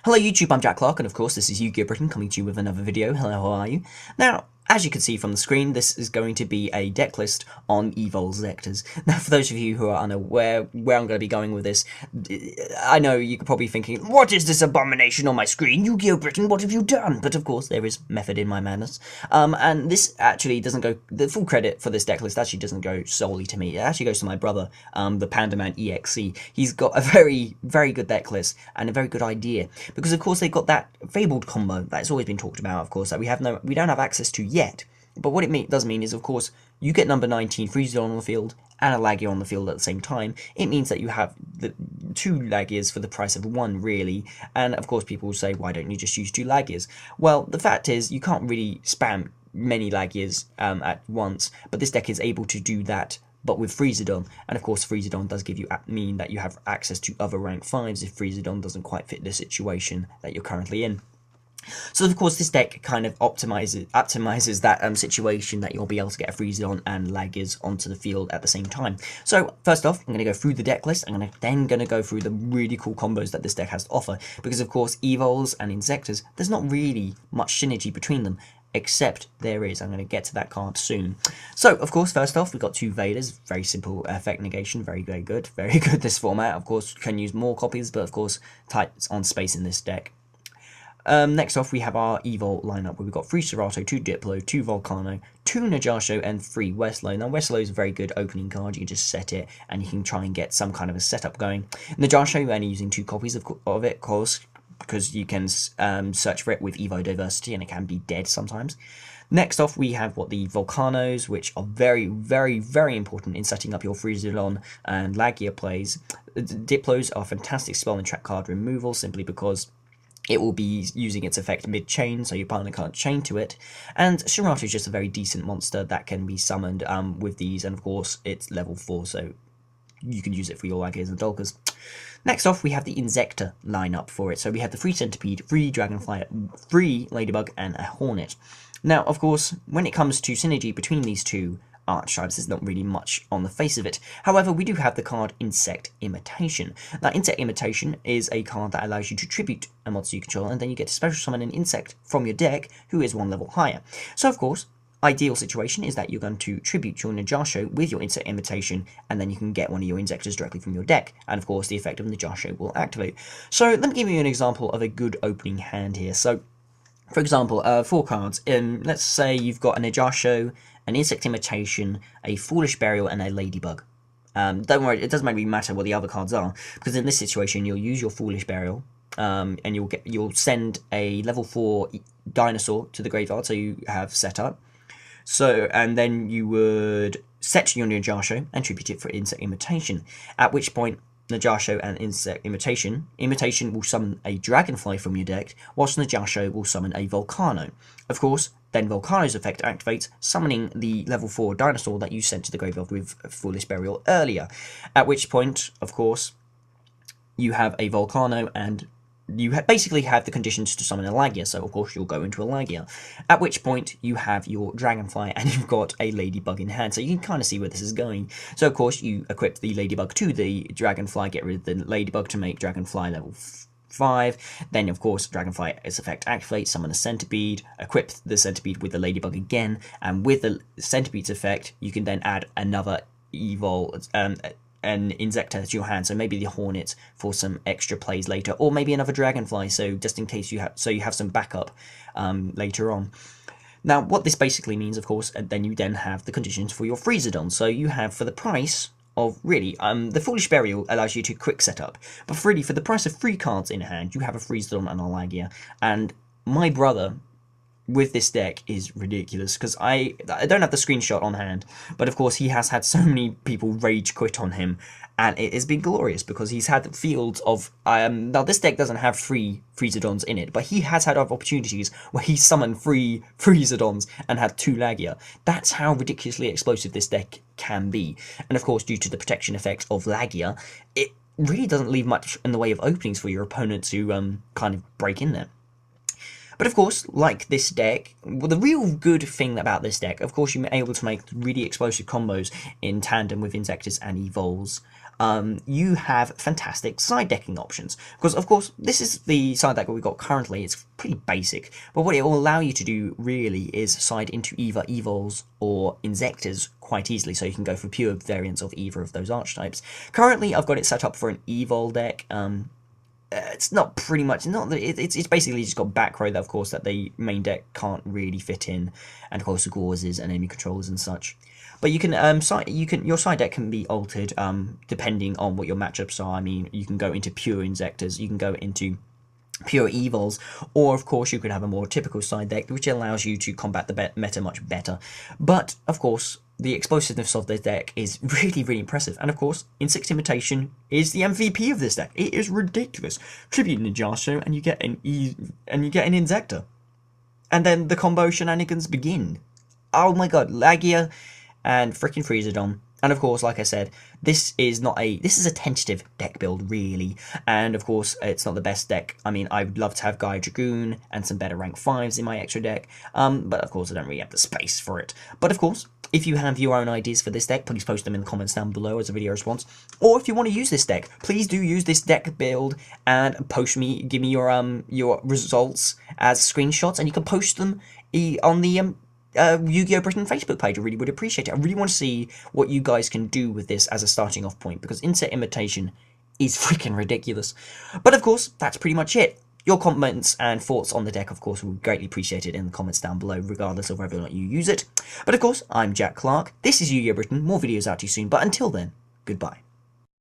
Hello YouTube, I'm Jack Clark, and of course this is Yu-Gi-Oh! Britain coming to you with another video. Hello, how are you? Now, as you can see from the screen, this is going to be a deck list on Evolzektors. Now, for those of you who are unaware where I'm going to be going with this, I know you're probably thinking, what is this abomination on my screen? Yu-Gi-Oh! Britain, what have you done? But of course, there is method in my madness. And this actually doesn't go, the full credit for this deck list actually doesn't go solely to me. It actually goes to my brother, the Panda Man EXE. He's got a very, very good deck list and a very good idea. Because of course they've got that fabled combo that's always been talked about, of course, that we don't have access to yet. But what it does mean is, of course, you get number 19 Freezedon on the field and a Lagia on the field at the same time. It means that you have the 2 Lagias for the price of 1, really. And of course, people will say, why don't you just use 2 Lagias? Well, the fact is, you can't really spam many Lagias at once, but this deck is able to do that, but with Freezedon. And of course, Freezedon does mean that you have access to other rank 5s if Freezedon doesn't quite fit the situation that you're currently in. So of course this deck kind of optimizes that situation that you'll be able to get a Freezedon and Lagias onto the field at the same time. So first off, I'm going to go through the deck list. I'm then going to go through the really cool combos that this deck has to offer, because of course Evols and Inzektors, there's not really much synergy between them, except there is. I'm going to get to that card soon. So, of course, first off, we've got 2 Vaders. Very simple effect negation. Very, very good. Very good this format. Of course, can use more copies, but of course, tight on space in this deck. Next off, we have our Evol lineup, where we've got 3 Serato, 2 Diplo, 2 Volcano, 2 Najasho, and 3 Westlow. Now, Westlow is a very good opening card. You can just set it, and you can try and get some kind of a setup going. Najasho, you're only using 2 copies of it, of course, because you can search for it with Evo Diversity, and it can be dead sometimes. Next off, we have the Volcanos, which are very, very, very important in setting up your Freezedon and Lagia plays. Diplos are fantastic spell and trap card removal, simply because it will be using its effect mid-chain, so your partner can't chain to it. And Serato is just a very decent monster that can be summoned with these, and of course it's level 4, so you can use it for your Lagias and Dolkers. Next off, we have the Inzektor lineup for it. So we have the 3 Centipede, 3 Dragonfly, 3 Ladybug, and a Hornet. Now, of course, when it comes to synergy between these 2 archetypes, there's not really much on the face of it. However, we do have the card Insect Imitation. Now, Insect Imitation is a card that allows you to tribute a monster you control, and then you get to special summon an insect from your deck who is 1 level higher. So, of course, ideal situation is that you're going to tribute your Najasho with your Insect Imitation, and then you can get one of your Inzektors directly from your deck, and of course the effect of Najasho will activate. So let me give you an example of a good opening hand here. So, for example, 4 cards. Let's say you've got a Najasho, an Insect Imitation, a Foolish Burial, and a Ladybug. Don't worry, it doesn't really matter what the other cards are, because in this situation you'll use your Foolish Burial, and you'll send a level 4 dinosaur to the graveyard, so you have set up. So, and then you would set your Najasho and tribute it for Insect Imitation, at which point Najasho and Insect Imitation will summon a Dragonfly from your deck, whilst Najasho will summon a Volcano. Of course, then Volcano's effect activates, summoning the level 4 dinosaur that you sent to the graveyard with Foolish Burial earlier, at which point, of course, you have a Volcano and you basically have the conditions to summon a Lagia, so of course you'll go into a Lagia. At which point you have your Dragonfly and you've got a Ladybug in hand, so you can kind of see where this is going. So of course you equip the Ladybug to the Dragonfly, get rid of the Ladybug to make Dragonfly level 5. Then of course Dragonfly, its effect activates, summon a Centipede, equip the Centipede with the Ladybug again, and with the Centipede's effect you can then add another Evol, an Inzektor to your hand, so maybe the Hornet for some extra plays later, or maybe another Dragonfly, so just in case you have some backup later on. Now, what this basically means, of course, then you have the conditions for your Freezedon. So you have, for the price of, really, the Foolish Burial allows you to quick setup, but really, for the price of 3 cards in hand, you have a Freezedon and a Lagia, and my brother with this deck is ridiculous, because I don't have the screenshot on hand, but of course he has had so many people rage quit on him, and it has been glorious, because he's had fields of, now this deck doesn't have 3 Freezedons in it, but he has had other opportunities where he summoned 3 Freezedons and had 2 Lagia. That's how ridiculously explosive this deck can be, and of course due to the protection effect of Lagia, it really doesn't leave much in the way of openings for your opponent to kind of break in there. But of course, like this deck, well, the real good thing about this deck, of course, you're able to make really explosive combos in tandem with Inzektors and Evols. you have fantastic side decking options. Because, of course, this is the side deck that we've got currently. It's pretty basic, but what it will allow you to do really is side into either Evols or Inzektors quite easily, so you can go for pure variants of either of those archetypes. Currently, I've got it set up for an Evol deck. It's not pretty much, it's basically just got back row that, of course, that the main deck can't really fit in, and of course the causes and enemy controllers and such. But you can, your side deck can be altered depending on what your matchups are. I mean, you can go into pure Inzektors, you can go into pure Evols, or of course you could have a more typical side deck which allows you to combat the meta much better. But of course the explosiveness of this deck is really impressive, and of course Insect Imitation is the MVP of this deck. It is ridiculous. Tribute Ninjato and you get an Inzektor, and then the combo shenanigans begin. Oh my god, Lagia and freaking Freezerdom. And of course, like I said, this is a tentative deck build, really. And of course, it's not the best deck. I mean, I would love to have Gaia Dragoon and some better rank 5s in my extra deck. But of course, I don't really have the space for it. But of course, if you have your own ideas for this deck, please post them in the comments down below as a video response. Or if you want to use this deck, please do use this deck build and give me your results as screenshots, and you can post them on the Yu-Gi-Oh! Britain Facebook page. I really would appreciate it. I really want to see what you guys can do with this as a starting off point, because Insect Imitation is freaking ridiculous. But of course, that's pretty much it. Your comments and thoughts on the deck, of course, will be greatly appreciated in the comments down below, regardless of whether or not you use it. But of course, I'm Jack Clark. This is Yu-Gi-Oh! Britain. More videos out to you soon, but until then, goodbye.